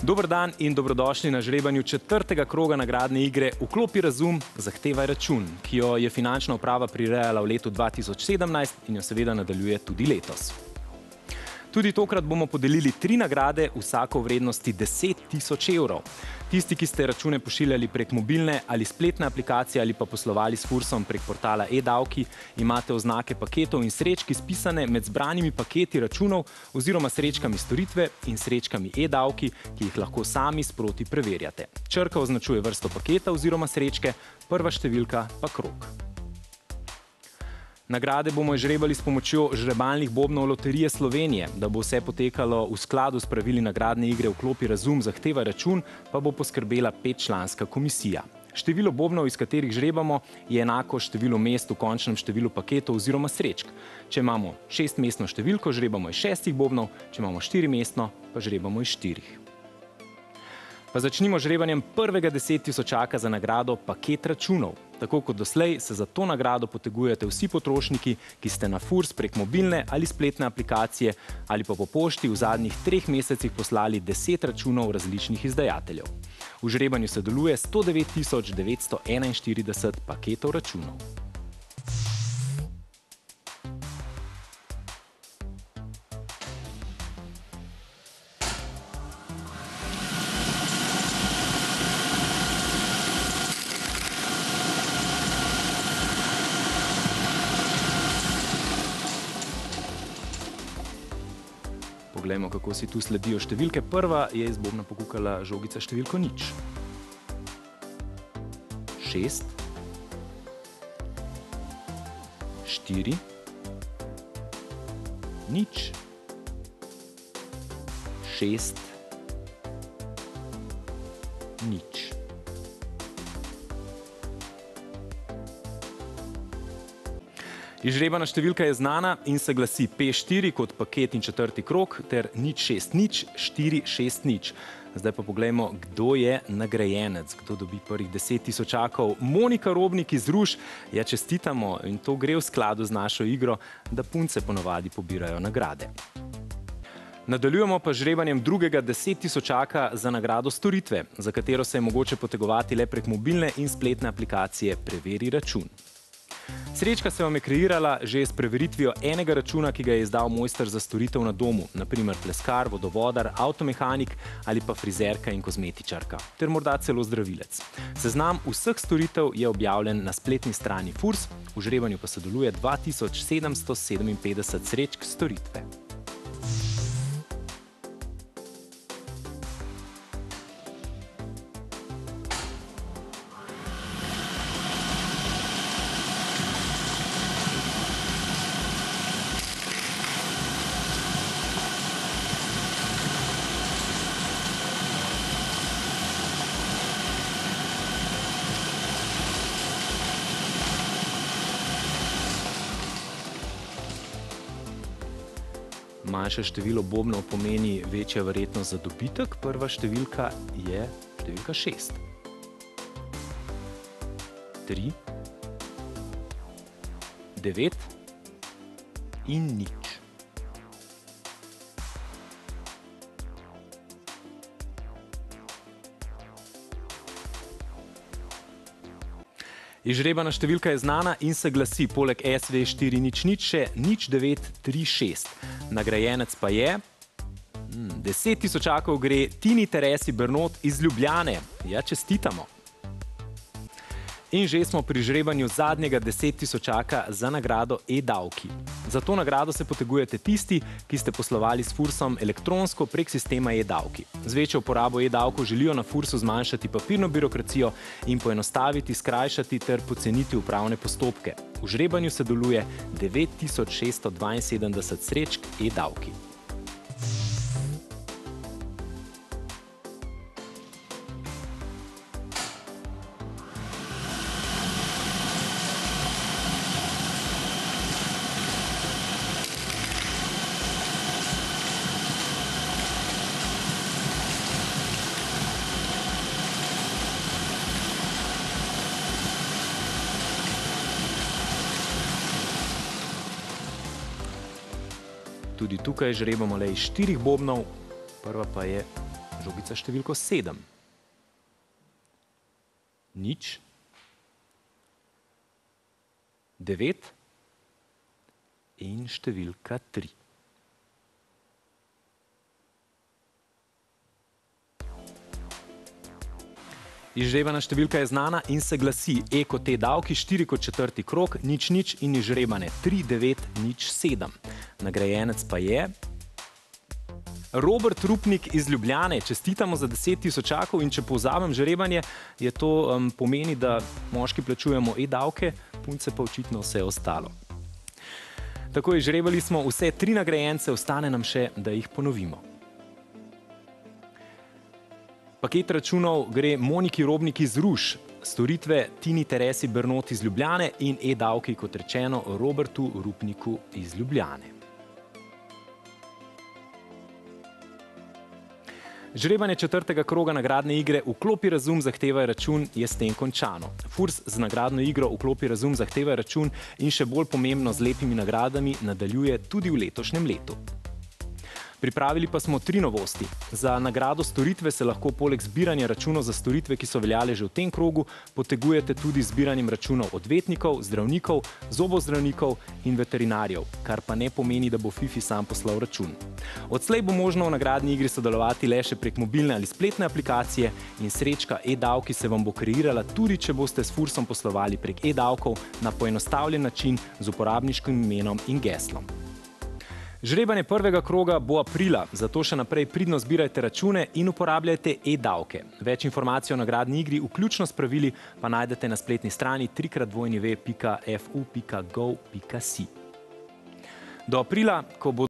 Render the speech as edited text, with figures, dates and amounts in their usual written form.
Dober dan in dobrodošli na žrebanju četrtega kroga nagradne igre Vklopi razum, zahtevaj račun, ki jo je finančna uprava prirejala v letu 2017 in jo seveda nadaljuje tudi letos. Tudi tokrat bomo podelili 3 nagrade, vsako v vrednosti 10 000 evrov. Tisti, ki ste račune pošiljali prek mobilne ali spletne aplikacije ali pa poslovali s Fursom prek portala e-davki, imate oznake paketov in srečk izpisane med zbranimi paketi računov oziroma srečkami storitve in srečkami e-davki, ki jih lahko sami sproti preverjate. Črka označuje vrsto paketa oziroma srečke, prva številka pa krog. Nagrade bomo izžrebali s pomočjo žrebalnih bobnov Loterije Slovenije. Da bo vse potekalo v skladu s pravili nagradne igre Vklopi razum, zahtevaj račun, pa bo poskrbela 5-članska komisija. Število bobnov, iz katerih žrebamo, je enako številu mest v končnem številu paketov oziroma srečk. Če imamo 6-mestno številko, žrebamo iz 6 bobnov, če imamo 4-mestno, pa žrebamo iz 4. Pa začnimo žrebanjem prvega 10 000 za nagrado paket računov. Tako kot doslej se za to nagrado potegujete vsi potrošniki, ki ste na Furs prek mobilne ali spletne aplikacije ali pa po pošti v zadnjih 3 mesecih poslali 10 računov različnih izdajateljev. V žrebanju se deluje 109 941 paketov računov. Poglejmo, kako si tu sledijo številke. Prva je iz bobna pokukala žogica številko 0. 6, 4, 0, 6, 0. Izžrebana številka je znana in se glasi P4 kot paket in četrti krog ter 060-460. Zdaj pa poglejmo, kdo je nagrajenec, kdo dobi prvih 10 000. Monika Robnik iz Ruš. Ja, čestitamo in to gre v skladu z našo igro, da punce ponovadi pobirajo nagrade. Nadaljujemo pa žrebanjem drugega 10 000 za nagrado storitve, za katero se je mogoče potegovati le prek mobilne in spletne aplikacije Preveri račun. Srečka se vam je kreirala že s preveritvijo enega računa, ki ga je izdal mojster za storitev na domu, naprimer pleskar, vodovodar, avtomehanik ali pa frizerka in kozmetičarka, ter morda celo zdravilec. Seznam vseh storitev je objavljen na spletni strani Furs, v žrebanju pa sodeluje 2757 srečk storitve. Manjše število bobnov pomeni večja verjetnost za dobitek. Prva številka je številka 6. 3, 9 in 0. Izžrebana številka je znana in se glasi poleg SV400 še 0936. Nagrajenec pa je 10 000 gre Tini Teresi Bernot iz Ljubljane. Ja, čestitamo. In že smo pri žrebanju zadnjega 10 000 za nagrado e-davki. Za to nagrado se potegujete tisti, ki ste poslovali s Fursom elektronsko prek sistema e-davki. Z večjo uporabo e-davkov želijo na Fursu zmanjšati papirno birokracijo in poenostaviti, skrajšati ter poceniti upravne postopke. V žrebanju se deluje 9672 srečk e-davki. Tudi tukaj žrebamo le iz 4 bobnov, prva pa je žogica številko 7. Nič. 9. In številka 3. Izžrebana številka je znana in se glasi E kot T davki, 4 kot četrti krog, nič in izžrebane 3, 9, nič, 7. Nagrajenec pa je Robert Rupnik iz Ljubljane. Čestitamo za 10 tisočakov in če povzamem žrebanje, je to pomeni, da moški plačujemo e-davke, punce pa očitno vse ostalo. Tako izžrebali smo vse 3 nagrajence, ostane nam še, da jih ponovimo. Paket računov gre Moniki Robnik iz Ruš, storitve Tini Teresi Bernot iz Ljubljane in e-davki, kot rečeno, Robertu Rupniku iz Ljubljane. Žrebanje 4. kroga nagradne igre Vklopi razum, zahtevaj račun je s tem končano. Furs z nagradno igro Vklopi razum, zahtevaj račun in še bolj pomembno z lepimi nagradami nadaljuje tudi v letošnjem letu. Pripravili pa smo 3 novosti. Za nagrado storitve se lahko poleg zbiranja računov za storitve, ki so veljale že v tem krogu, potegujete tudi zbiranjem računov odvetnikov, zdravnikov, zobozdravnikov in veterinarjev, kar pa ne pomeni, da bo Fifi sam poslal račun. Odslej bo možno v nagradni igri sodelovati le še prek mobilne ali spletne aplikacije in srečka e-davki se vam bo kreirala tudi, če boste s Fursom poslovali prek e-davkov na poenostavljen način z uporabniškim imenom in geslom. Žrebanje 1. kroga bo aprila, zato še naprej pridno zbirajte račune in uporabljajte e-davke. Več informacij o nagradni igri, vključno s pravili, pa najdete na spletni strani www.fu.gov.si. Do aprila, ko bo